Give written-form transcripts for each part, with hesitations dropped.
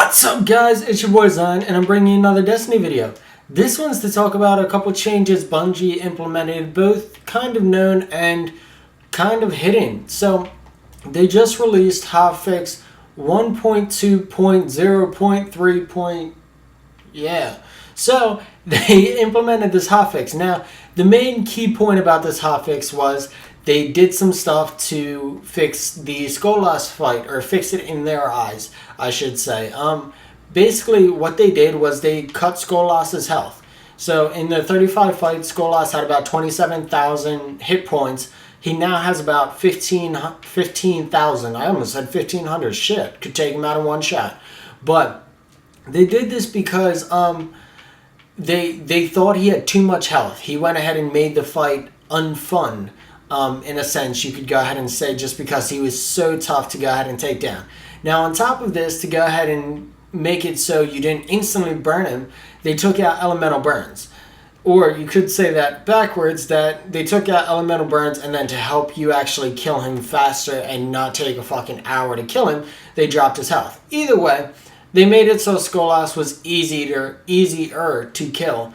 What's up, guys? It's your boy Zion, and I'm bringing you another Destiny video. This one's to talk about a couple changes Bungie implemented, both kind of known and kind of hidden. So, they just released Hotfix 1.2.0.3. Yeah. So, they implemented this hotfix. Now, the main key point about this hotfix was they did some stuff to fix the Skolas fight, or fix it in their eyes, I should say. Basically, what they did was they cut Skolas's health. So, in the 35 fight, Skolas had about 27,000 hit points. He now has about 15,000. I almost said 1,500. Shit, could take him out in one shot. But they did this because they thought he had too much health. He went ahead and made the fight unfun, in a sense, you could go ahead and say, just because he was so tough to go ahead and take down. Now, on top of this, to go ahead and make it so you didn't instantly burn him, they took out elemental burns. Or you could say that backwards, that they took out elemental burns, and then to help you actually kill him faster and not take a fucking hour to kill him, they dropped his health. Either way, they made it so Skolas was easier to kill.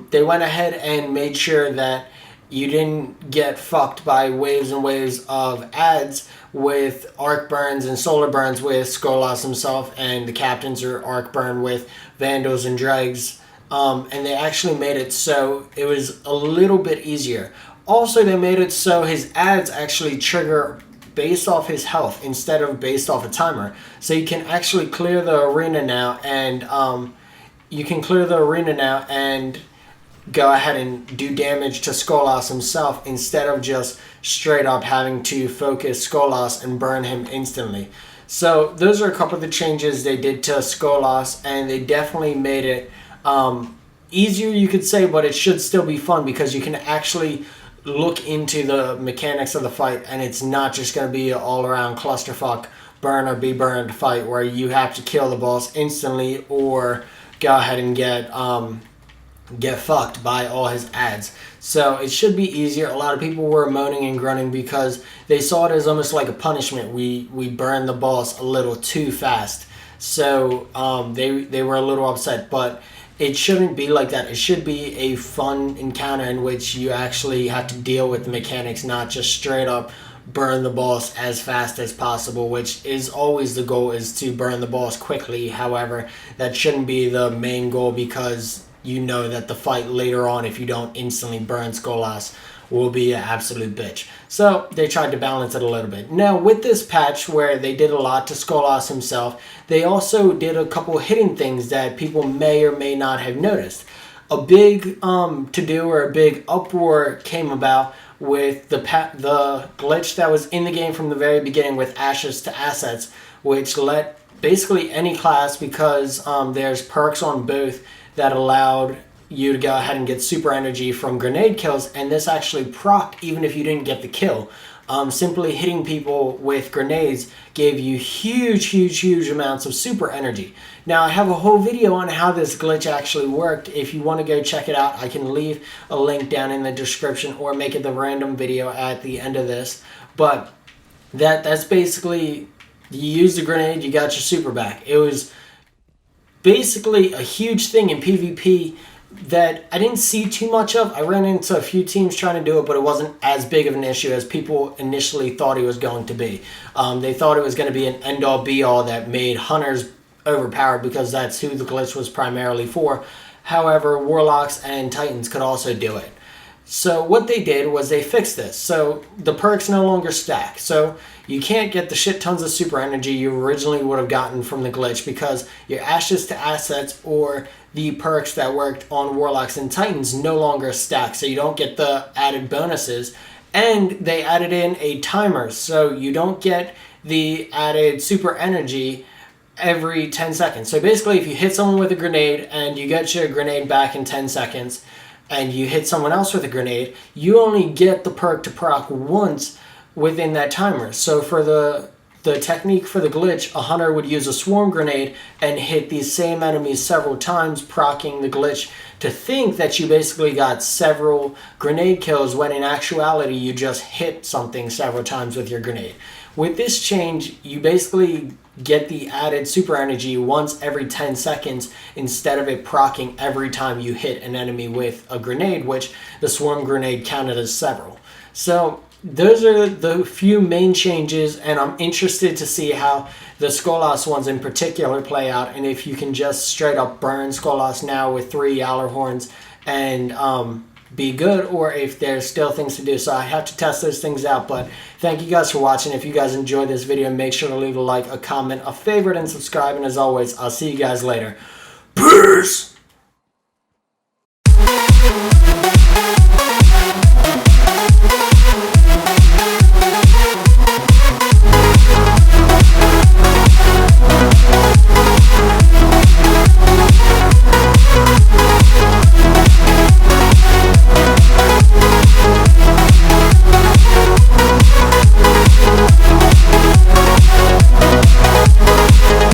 They went ahead and made sure that you didn't get fucked by waves and waves of ads with arc burns and solar burns with Skolas himself, and the captains are arc burn with Vandals and Dregs. And they actually made it so it was a little bit easier. Also, they made it so his ads actually trigger based off his health instead of based off a timer. So you can actually clear the arena now, and go ahead and do damage to Skolas himself instead of just straight up having to focus Skolas and burn him instantly. So those are a couple of the changes they did to Skolas, and they definitely made it easier, you could say, but it should still be fun because you can actually look into the mechanics of the fight, and it's not just going to be an all-around clusterfuck burn or be burned fight where you have to kill the boss instantly or go ahead and get fucked by all his ads. So it should be easier. A lot of people were moaning and grunting because they saw it as almost like a punishment. We burned the boss a little too fast. So they were a little upset, but it shouldn't be like that. It should be a fun encounter in which you actually have to deal with the mechanics, not just straight up burn the boss as fast as possible, which is always the goal, is to burn the boss quickly. However, that shouldn't be the main goal, because you know that the fight later on, if you don't instantly burn Skolas, will be an absolute bitch. So they tried to balance it a little bit. Now, with this patch where they did a lot to Skolas himself, they also did a couple hidden things that people may or may not have noticed. A big to-do or a big uproar came about with the glitch that was in the game from the very beginning with Ashes to Assets, which let basically any class, because there's perks on both that allowed you to go ahead and get super energy from grenade kills, and this actually procced even if you didn't get the kill. Simply hitting people with grenades gave you huge amounts of super energy. Now, I have a whole video on how this glitch actually worked. If you want to go check it out, I can leave a link down in the description or make it the random video at the end of this. But that's basically, you use the grenade, you got your super back. It was basically a huge thing in PvP that I didn't see too much of. I ran into a few teams trying to do it, but it wasn't as big of an issue as people initially thought it was going to be. They thought it was going to be an end-all be-all that made Hunters overpowered, because that's who the glitch was primarily for. However, Warlocks and Titans could also do it. So what they did was they fixed this. So the perks no longer stack. So you can't get the shit tons of super energy you originally would have gotten from the glitch, because your Ashes to Assets or the perks that worked on Warlocks and Titans no longer stack. So you don't get the added bonuses. And they added in a timer, so you don't get the added super energy every 10 seconds. So basically, if you hit someone with a grenade and you get your grenade back in 10 seconds, and you hit someone else with a grenade, you only get the perk to proc once within that timer. So for the technique for the glitch, a hunter would use a swarm grenade and hit these same enemies several times, proccing the glitch to think that you basically got several grenade kills, when in actuality you just hit something several times with your grenade. With this change, you basically get the added super energy once every 10 seconds instead of it proccing every time you hit an enemy with a grenade, which the swarm grenade counted as several. So those are the few main changes, and I'm interested to see how the Skolas ones in particular play out, and if you can just straight up burn Skolas now with 3 Yaller horns and be good, or if there's still things to do. So I have to test those things out. But thank you guys for watching. If you guys enjoyed this video, make sure to leave a like, a comment, a favorite, and subscribe. And as always, I'll see you guys later. Peace!